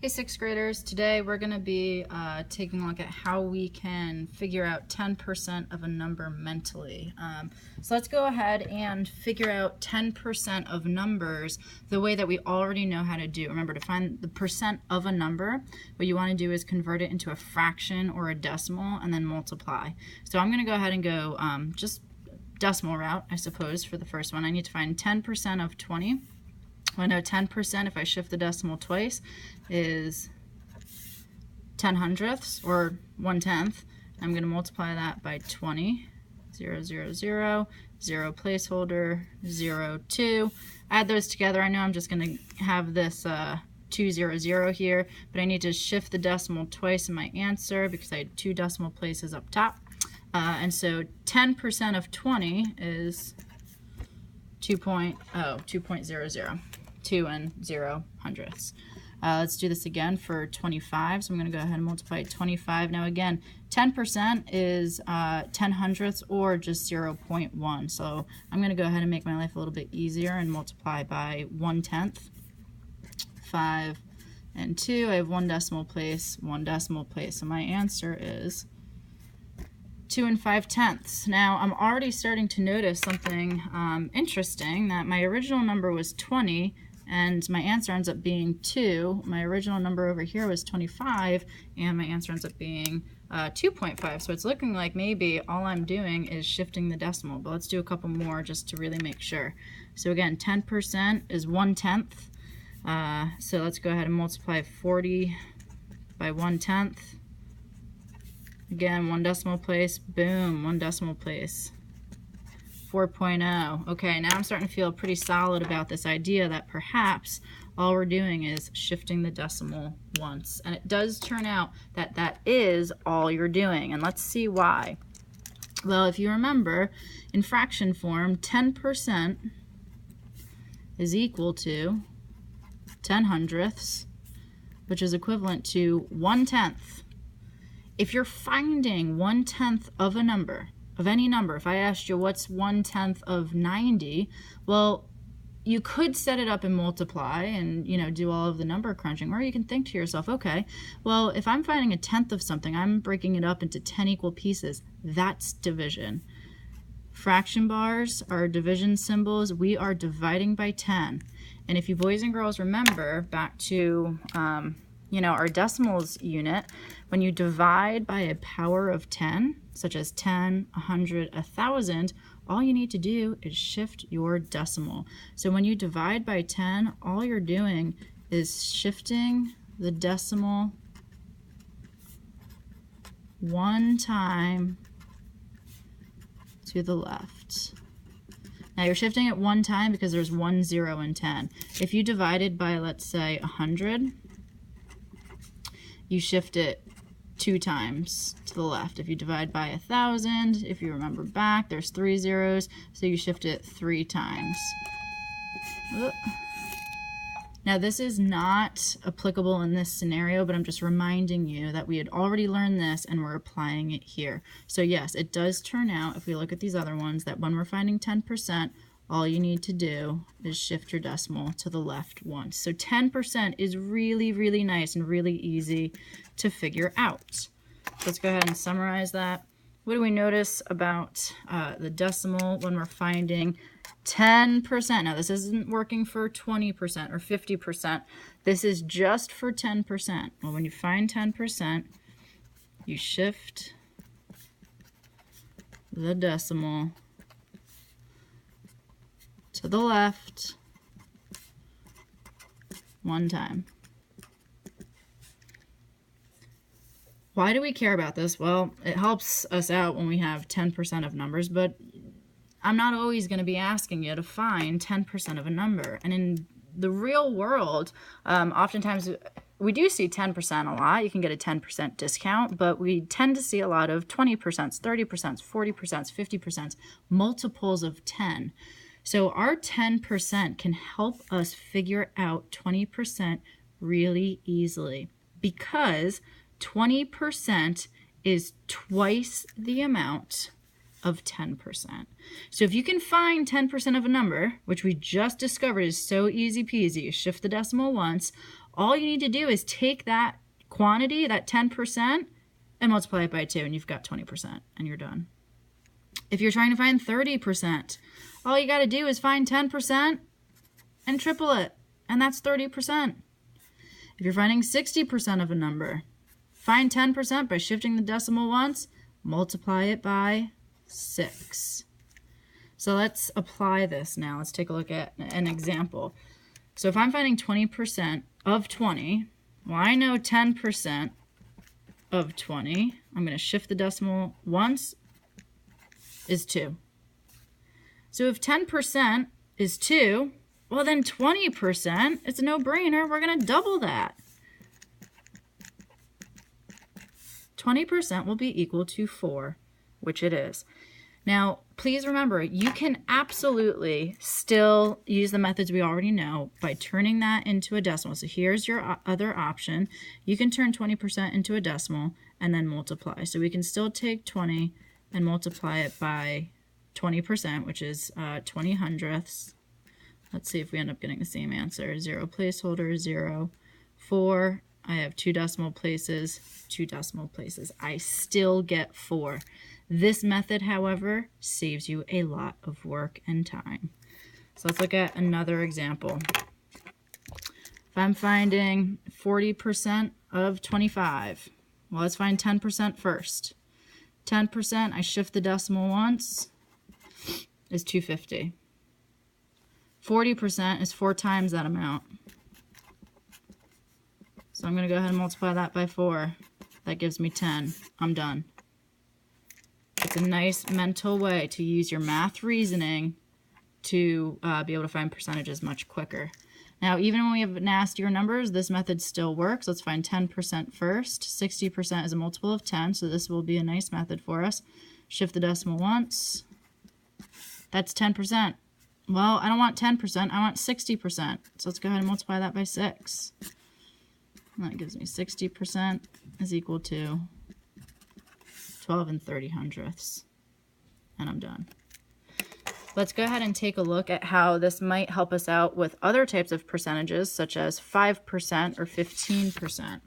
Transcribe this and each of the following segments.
Hey sixth graders, today we're going to be taking a look at how we can figure out 10% of a number mentally. So let's go ahead and figure out 10% of numbers the way that we already know how to do. Remember, to find the percent of a number, what you want to do is convert it into a fraction or a decimal and then multiply. So I'm going to go ahead and go just decimal route, I suppose, for the first one. I need to find 10% of 20. I know 10%, if I shift the decimal twice, is 10 hundredths, or 1/10. I'm going to multiply that by 20. 0, 0, 0, 0 placeholder, 0, 2. Add those together. I know I'm just going to have this 2, 0, 0 here, but I need to shift the decimal twice in my answer because I had 2 decimal places up top. And so 10% of 20 is 2.00. 2 and 0 hundredths. Let's do this again for 25. So I'm going to go ahead and multiply 25. Now again, 10% is 10 hundredths or just 0.1. So I'm going to go ahead and make my life a little bit easier and multiply by 1/10. 5 and 2. I have 1 decimal place, 1 decimal place. So my answer is 2 and 5/10. Now I'm already starting to notice something interesting, that my original number was 20 and my answer ends up being 2. My original number over here was 25 and my answer ends up being 2.5. So it's looking like maybe all I'm doing is shifting the decimal, but let's do a couple more just to really make sure. So again, 10% is 1/10. So let's go ahead and multiply 40 by 1/10. Again, 1 decimal place, boom, 1 decimal place. 4.0. Okay, now I'm starting to feel pretty solid about this idea that perhaps all we're doing is shifting the decimal once. And it does turn out that that is all you're doing. And let's see why. Well, if you remember, in fraction form, 10% is equal to 10 hundredths, which is equivalent to 1/10. If you're finding 1/10 of a number, of any number, if I asked you what's 1/10 of 90, well, you could set it up and multiply and, do all of the number crunching, or you can think to yourself, okay, well, if I'm finding 1/10 of something, I'm breaking it up into 10 equal pieces. That's division. Fraction bars are division symbols. We are dividing by 10. And if you boys and girls remember back to our decimals unit, when you divide by a power of 10, such as 10, 100, 1,000, all you need to do is shift your decimal. So when you divide by 10, all you're doing is shifting the decimal one time to the left. Now you're shifting it one time because there's 1 0 in 10. If you divided by, let's say, 100, you shift it 2 times to the left. If you divide by 1,000, if you remember back, there's 3 zeros, so you shift it 3 times. Now this is not applicable in this scenario, but I'm just reminding you that we had already learned this and we're applying it here. So yes, it does turn out, if we look at these other ones, that when we're finding 10%, all you need to do is shift your decimal to the left once. So 10% is really, really nice and really easy to figure out. Let's go ahead and summarize that. What do we notice about the decimal when we're finding 10%? Now this isn't working for 20% or 50%. This is just for 10%. Well, when you find 10%, you shift the decimal to the left one time. Why do we care about this? Well, it helps us out when we have 10% of numbers, but I'm not always going to be asking you to find 10% of a number. And in the real world, oftentimes we do see 10% a lot. You can get a 10% discount, but we tend to see a lot of 20%, 30%, 40%, 50%, multiples of 10. So our 10% can help us figure out 20% really easily, because 20% is twice the amount of 10%. So if you can find 10% of a number, which we just discovered is so easy peasy, you shift the decimal once, All you need to do is take that quantity, that 10%, and multiply it by 2, and you've got 20%, and you're done. If you're trying to find 30%, all you got to do is find 10% and triple it, and that's 30%. If you're finding 60% of a number, find 10% by shifting the decimal once, multiply it by 6. So let's apply this now. Let's take a look at an example. So if I'm finding 20% of 20, well, I know 10% of 20, I'm going to shift the decimal once, is 2. So if 10% is 2, well then 20%, it's a no-brainer, we're going to double that. 20% will be equal to 4, which it is. Now, please remember, you can absolutely still use the methods we already know by turning that into a decimal. So here's your other option. You can turn 20% into a decimal and then multiply. So we can still take 20 and multiply it by 20%, which is 20 hundredths. Let's see if we end up getting the same answer. 0 placeholder, 0, 4. I have 2 decimal places, 2 decimal places. I still get 4. This method, however, saves you a lot of work and time. So let's look at another example. If I'm finding 40% of 25, well, let's find 10% first. 10%, I shift the decimal once, is 250. 40% is 4 times that amount. So I'm going to go ahead and multiply that by 4. That gives me 10. I'm done. It's a nice mental way to use your math reasoning to be able to find percentages much quicker. Now, even when we have nastier numbers, this method still works. Let's find 10% first. 60% is a multiple of 10, so this will be a nice method for us. Shift the decimal once. That's 10%. Well, I don't want 10%, I want 60%. So let's go ahead and multiply that by 6. And that gives me 60% is equal to 12 30 hundredths. And I'm done. Let's go ahead and take a look at how this might help us out with other types of percentages, such as 5% or 15%.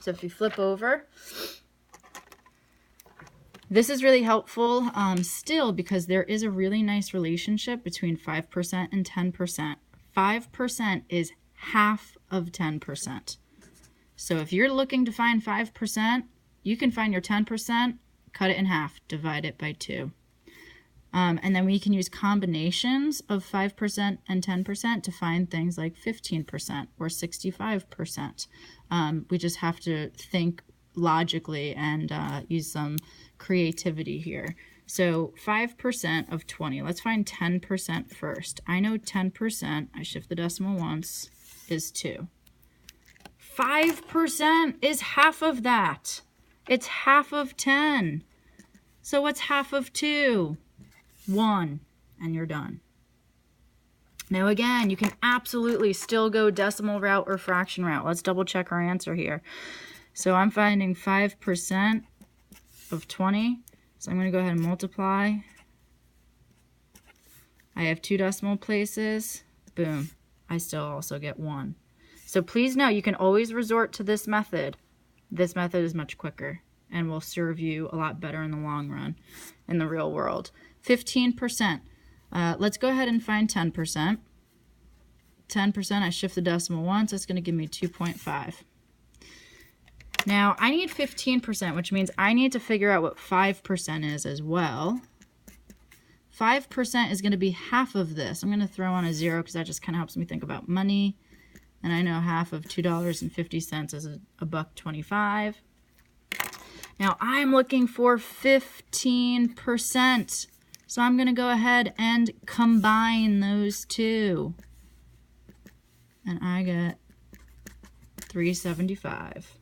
So if you flip over, this is really helpful still because there is a really nice relationship between 5% and 10%. 5% is half of 10%. So if you're looking to find 5%, you can find your 10%, cut it in half, divide it by 2. And then we can use combinations of 5% and 10% to find things like 15% or 65%. We just have to think logically and use some creativity here. So 5% of 20. Let's find 10% first. I know 10%, I shift the decimal once, is 2. 5% is half of that. It's half of 10. So what's half of 2? 1, and you're done. Now again, you can absolutely still go decimal route or fraction route. Let's double check our answer here. So I'm finding 5% of 20. So I'm going to go ahead and multiply. I have 2 decimal places. Boom. I still also get 1. So please know you can always resort to this method. This method is much quicker and will serve you a lot better in the long run in the real world. 15%. Let's go ahead and find 10%. 10%, I shift the decimal once. That's going to give me 2.5. Now, I need 15%, which means I need to figure out what 5% is as well. 5% is going to be half of this. I'm going to throw on a 0 because that just kind of helps me think about money. And I know half of $2.50 is $1.25. Now, I'm looking for 15%. So I'm going to go ahead and combine those two. And I get 375.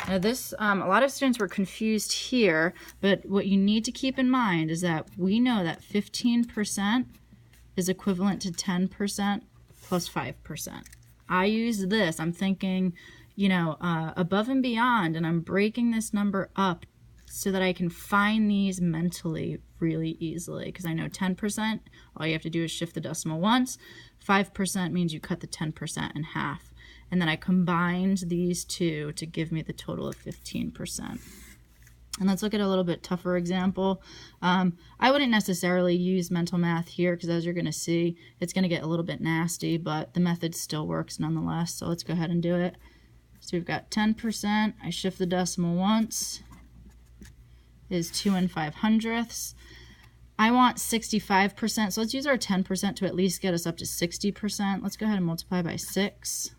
Now this, a lot of students were confused here, but what you need to keep in mind is that we know that 15% is equivalent to 10% plus 5%. I use this, I'm thinking, you know, above and beyond, and I'm breaking this number up so that I can find these mentally really easily, because I know 10%, all you have to do is shift the decimal once. 5% means you cut the 10% in half. and then I combined these two to give me the total of 15%. And let's look at a little bit tougher example. I wouldn't necessarily use mental math here because, as you're going to see, it's going to get a little bit nasty, but the method still works nonetheless. So let's go ahead and do it. So we've got 10%. I shift the decimal once. Is 2 5/100ths. I want 65%, so let's use our 10% to at least get us up to 60%. Let's go ahead and multiply by 6.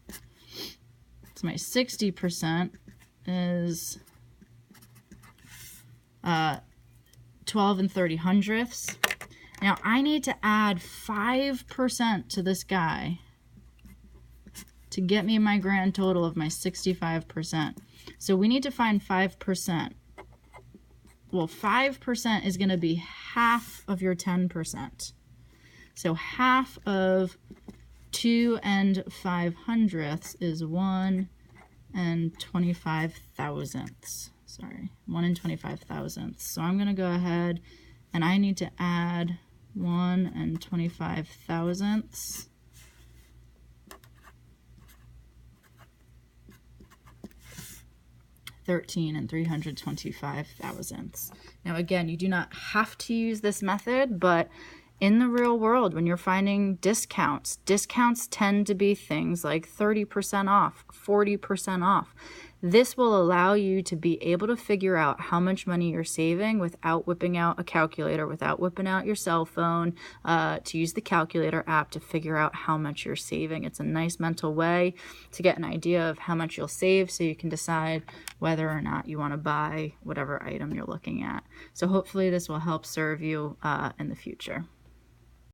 So my 60% is 12 30/100ths. Now I need to add 5% to this guy to get me my grand total of my 65%. So we need to find 5%. Well, 5% is going to be half of your 10%. So half of 2 5/100ths is 1 25/1000ths. Sorry, 1 25/1000ths. So I'm going to go ahead and I need to add 1 25/1000ths. $13 325,000ths. Now again, you do not have to use this method, but in the real world, when you're finding discounts tend to be things like 30% off, 40% off. This will allow you to be able to figure out how much money you're saving without whipping out a calculator, without whipping out your cell phone, to use the calculator app to figure out how much you're saving. It's a nice mental way to get an idea of how much you'll save so you can decide whether or not you want to buy whatever item you're looking at. So hopefully this will help serve you in the future.